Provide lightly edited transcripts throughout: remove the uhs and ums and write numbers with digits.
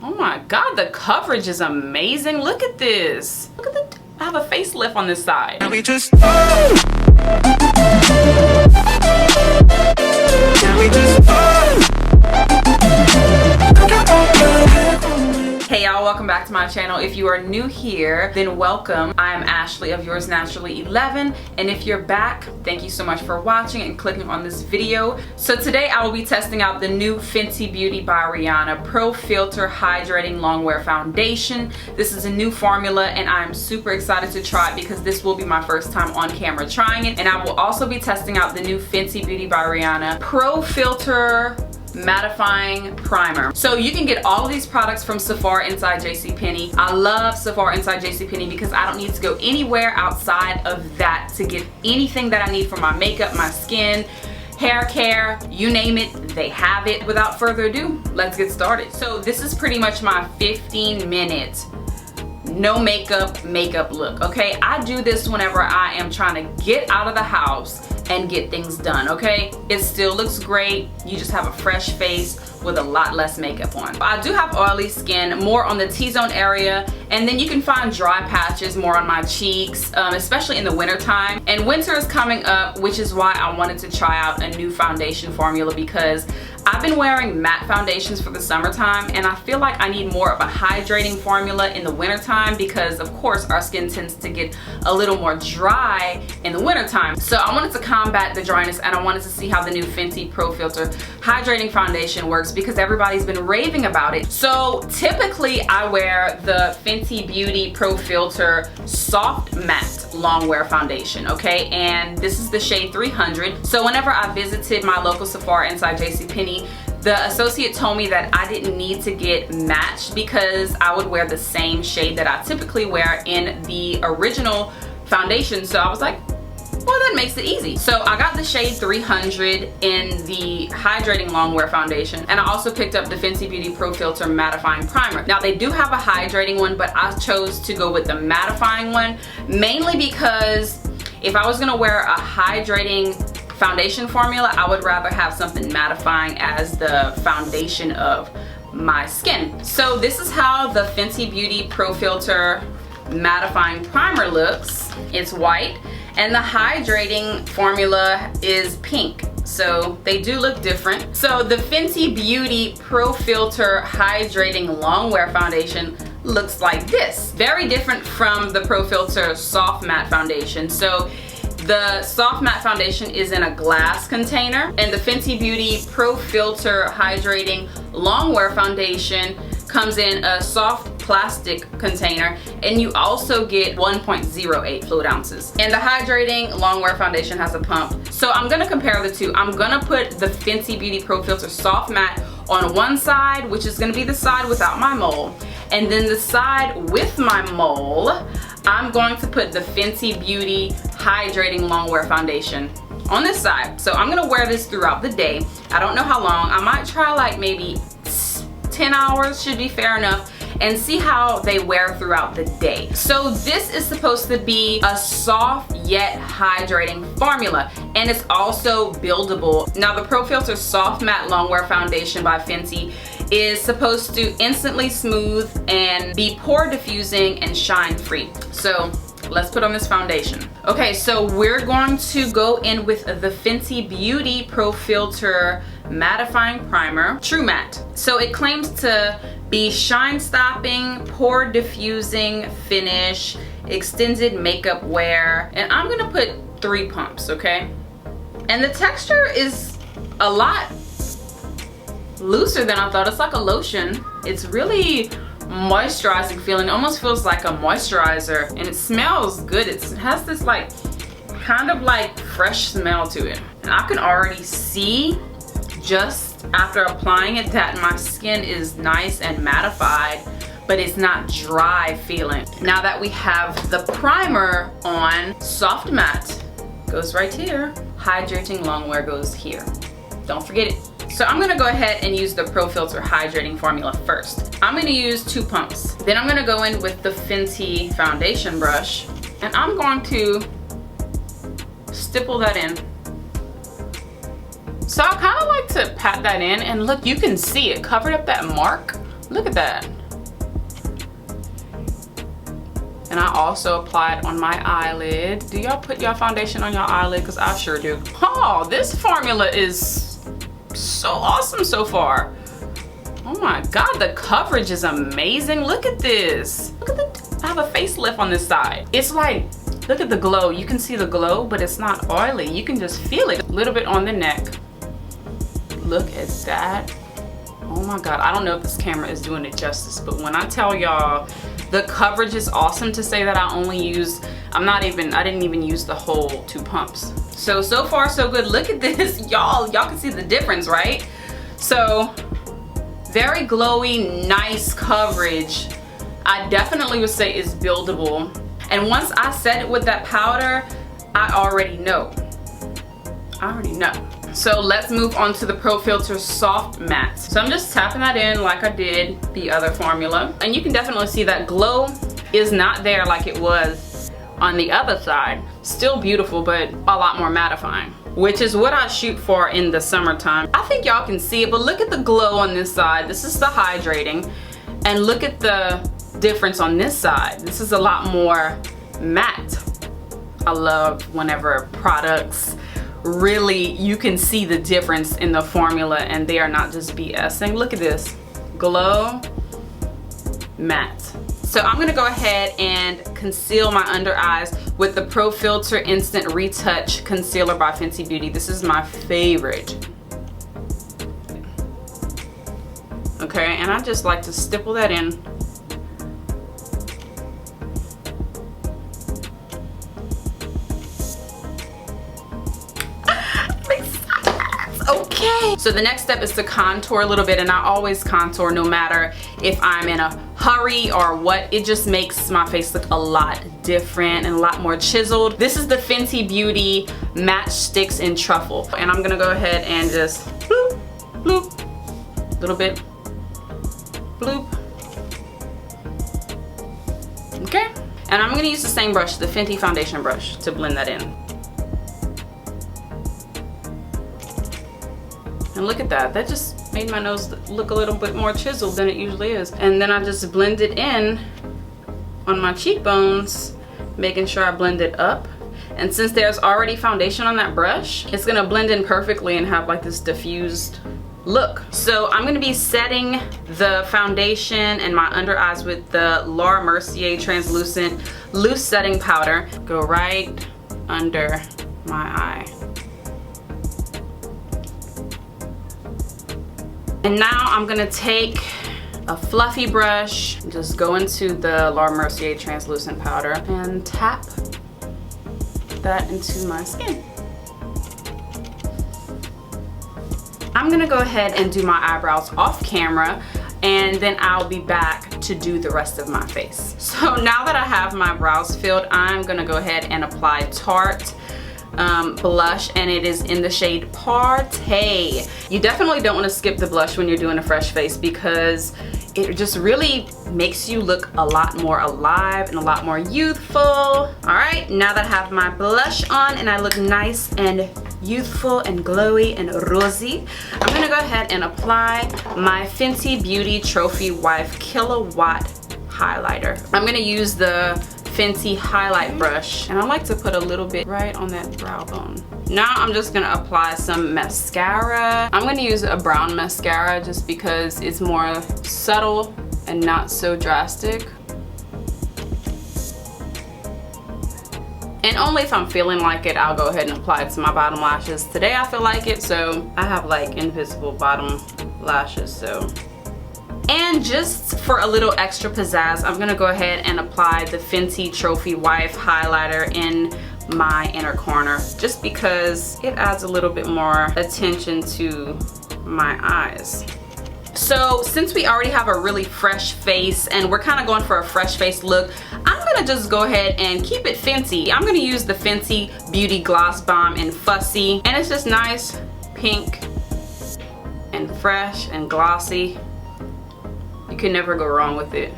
Oh my God, the coverage is amazing. Look at this. Look at the, I have a facelift on this side. And we just Hey y'all, welcome back to my channel. If you are new here, then welcome. I am Ashley of Yours Naturally 11, and if you're back, thank you so much for watching and clicking on this video. So today I will be testing out the new Fenty Beauty by Rihanna Pro Filt'r Hydrating Longwear Foundation. This is a new formula and I'm super excited to try it because this will be my first time on camera trying it. And I will also be testing out the new Fenty Beauty by Rihanna Pro Filt'r Mattifying Primer. So you can get all of these products from Sephora inside JCPenney. I love Sephora inside JCPenney because I don't need to go anywhere outside of that to get anything that I need for my makeup, my skin, hair care, you name it, they have it. Without further ado, let's get started. So this is pretty much my 15-minute no makeup look, okay? I do this whenever I am trying to get out of the house and get things done, okay? It still looks great. You just have a fresh face with a lot less makeup on. I do have oily skin, more on the T-zone area, and then you can find dry patches more on my cheeks, especially in the winter time. And winter is coming up, which is why I wanted to try out a new foundation formula because I've been wearing matte foundations for the summertime and I feel like I need more of a hydrating formula in the wintertime because of course our skin tends to get a little more dry in the wintertime. So I wanted to combat the dryness and I wanted to see how the new Fenty Pro Filt'r Hydrating Foundation works because everybody's been raving about it. So typically I wear the Fenty Beauty Pro Filt'r Soft Matte Longwear Foundation, okay? And this is the shade 300. So whenever I visited my local Sephora inside JCPenney, the associate told me that I didn't need to get matched because I would wear the same shade that I typically wear in the original foundation. So I was like, well, that makes it easy. So I got the shade 300 in the Hydrating Longwear Foundation, and I also picked up the Fenty Beauty Pro Filt'r Mattifying Primer. Now they do have a hydrating one, but I chose to go with the mattifying one, mainly because if I was gonna wear a hydrating foundation formula, I would rather have something mattifying as the foundation of my skin. So this is how the Fenty Beauty Pro Filt'r Mattifying Primer looks. It's white and the hydrating formula is pink. So they do look different. So the Fenty Beauty Pro Filt'r Hydrating Longwear Foundation looks like this. Very different from the Pro Filt'r Soft Matte Foundation. So the Soft Matte Foundation is in a glass container and the Fenty Beauty Pro Filt'r Hydrating Longwear Foundation comes in a soft plastic container and you also get 1.08 fluid ounces. And the Hydrating Longwear Foundation has a pump. So I'm gonna compare the two. I'm gonna put the Fenty Beauty Pro Filt'r Soft Matte on one side, which is gonna be the side without my mole. And then the side with my mole, I'm going to put the Fenty Beauty Hydrating Longwear Foundation on this side. So I'm gonna wear this throughout the day. I don't know how long. I might try like maybe 10 hours, should be fair enough, and see how they wear throughout the day. So this is supposed to be a soft yet hydrating formula, and it's also buildable. Now the Pro Filt'r Soft Matte Longwear Foundation by Fenty is supposed to instantly smooth and be pore diffusing and shine free. So let's put on this foundation. Okay, so we're going to go in with the Fenty Beauty Pro Filt'r Mattifying Primer, True Matte. So it claims to be shine stopping, pore diffusing finish, extended makeup wear, and I'm gonna put 3 pumps, okay? And the texture is a lot looser than I thought. It's like a lotion. It's really moisturizing feeling. It almost feels like a moisturizer and it smells good. It has this like kind of like fresh smell to it. And I can already see just after applying it that my skin is nice and mattified, but it's not dry feeling. Now that we have the primer on, soft matte goes right here. Hydrating Longwear goes here. Don't forget it. So I'm gonna go ahead and use the Pro Filt'r Hydrating Formula first. I'm gonna use 2 pumps. Then I'm gonna go in with the Fenty foundation brush and I'm going to stipple that in. So I kind of like to pat that in, and look, you can see it covered up that mark Look at that. And I also apply it on my eyelid. Do y'all put your foundation on your eyelid? Because I sure do. Oh, this formula is so awesome so far. Oh my God, the coverage is amazing. Look at this. Look at the, I have a facelift on this side. It's like, look at the glow. You can see the glow, but it's not oily. You can just feel it. A little bit on the neck. Look at that. Oh my God, I don't know if this camera is doing it justice, but when I tell y'all, the coverage is awesome. To say that I only used, I didn't even use the whole 2 pumps. So far so good. Look at this, y'all can see the difference, right? So, very glowy, nice coverage. I definitely would say it's buildable. And once I set it with that powder, I already know. So let's move on to the Pro Filt'r Soft Matte. So I'm just tapping that in like I did the other formula. And you can definitely see that glow is not there like it was on the other side. Still beautiful, but a lot more mattifying, which is what I shoot for in the summertime. I think y'all can see it, but look at the glow on this side. This is the hydrating. And look at the difference on this side. This is a lot more matte. I love whenever products really, you can see the difference in the formula and they are not just BSing. Look at this, glow, matte. So I'm gonna go ahead and conceal my under eyes with the Pro Filt'r Instant Retouch Concealer by Fenty Beauty. This is my favorite. Okay, and I just like to stipple that in. Okay, so the next step is to contour a little bit, and I always contour no matter if I'm in a hurry or what. It just makes my face look a lot different and a lot more chiseled. This is the Fenty Beauty Match Stix in Truffle, and I'm gonna go ahead and just bloop, bloop, a little bit, bloop. Okay, and I'm gonna use the same brush, the Fenty foundation brush, to blend that in. And look at that, that just made my nose look a little bit more chiseled than it usually is. And then I just blend it in on my cheekbones, making sure I blend it up. And since there's already foundation on that brush, it's gonna blend in perfectly and have like this diffused look. So I'm gonna be setting the foundation and my under eyes with the Mercier translucent loose setting powder. Go right under my eye. And now I'm gonna take a fluffy brush, just go into the Mercier translucent powder and tap that into my skin. I'm gonna go ahead and do my eyebrows off camera, and then I'll be back to do the rest of my face. So now that I have my brows filled, I'm gonna go ahead and apply Tarte blush, and it is in the shade Party. You definitely don't want to skip the blush when you're doing a fresh face because it just really makes you look a lot more alive and a lot more youthful. Alright, now that I have my blush on and I look nice and youthful and glowy and rosy, I'm gonna go ahead and apply my Fenty Beauty Trophy Wife Killawatt highlighter. I'm gonna use the Fenty highlight brush, and I like to put a little bit right on that brow bone. Now I'm just gonna apply some mascara. I'm gonna use a brown mascara just because it's more subtle and not so drastic. And only if I'm feeling like it, I'll go ahead and apply it to my bottom lashes. Today I feel like it, so I have like invisible bottom lashes, so. And just for a little extra pizzazz, I'm gonna go ahead and apply the Fenty Trophy Wife highlighter in my inner corner, just because it adds a little bit more attention to my eyes. So since we already have a really fresh face and we're kind of going for a fresh face look, I'm gonna just go ahead and keep it Fenty. I'm gonna use the Fenty Beauty Gloss Bomb in Fussy, and it's just nice, pink, and fresh and glossy. You can never go wrong with it.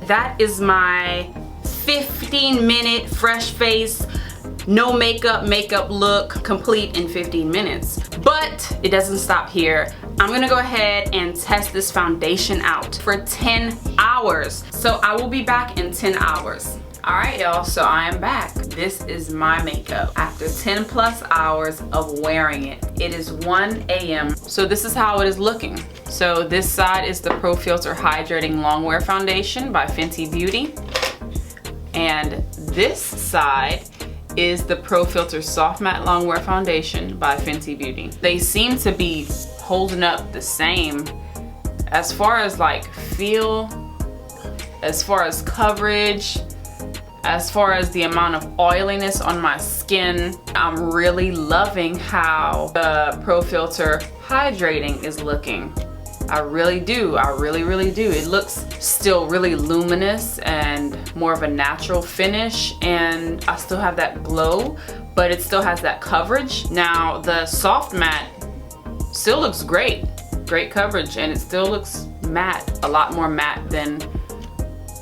That is my 15-minute fresh face, no makeup look, complete in 15 minutes. But it doesn't stop here. I'm gonna go ahead and test this foundation out for 10 hours. So I will be back in 10 hours. All right, y'all, so I am back. This is my makeup after 10 plus hours of wearing it. It is 1 a.m. So this is how it is looking. So this side is the Pro Filt'r Hydrating Longwear Foundation by Fenty Beauty. And this side is the Pro Filt'r Soft Matte Longwear Foundation by Fenty Beauty. They seem to be holding up the same as far as like feel, as far as coverage, as far as the amount of oiliness on my skin. I'm really loving how the Pro Filt'r Hydrating is looking. I really do. I really do. It looks still really luminous and more of a natural finish, and I still have that glow, but it still has that coverage. Now the soft matte still looks great. Great coverage, and it still looks matte. A lot more matte than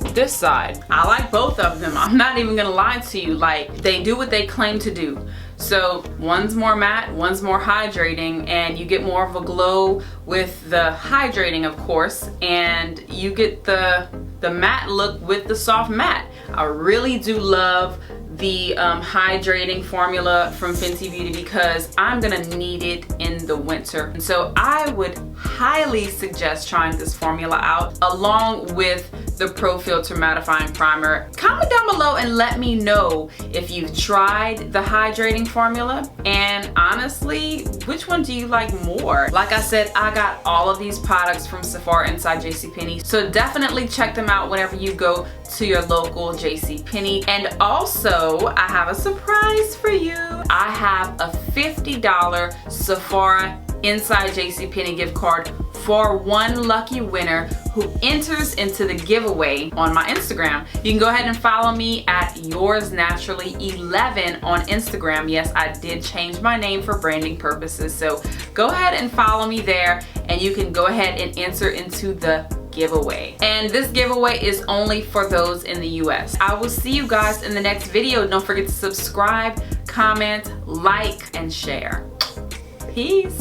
this side. I like both of them. I'm not even gonna lie to you. Like, they do what they claim to do. So one's more matte, one's more hydrating, and you get more of a glow with the hydrating, of course, and you get the matte look with the soft matte. I really do love the hydrating formula from Fenty Beauty because I'm gonna need it in the winter. And so I would highly suggest trying this formula out along with the Pro Filt'r Mattifying Primer. Comment down below and let me know if you've tried the hydrating formula, and honestly, which one do you like more? Like I said, I got all of these products from Sephora inside JCPenney, so definitely check them out whenever you go to your local JCPenney. And also, I have a surprise for you. I have a $50 Sephora inside JCPenney gift card for one lucky winner who enters into the giveaway on my Instagram. You can go ahead and follow me at YoursNaturally11 on Instagram. Yes, I did change my name for branding purposes, so go ahead and follow me there, and you can go ahead and enter into the giveaway. And this giveaway is only for those in the US. I will see you guys in the next video. Don't forget to subscribe, comment, like, and share. Peace.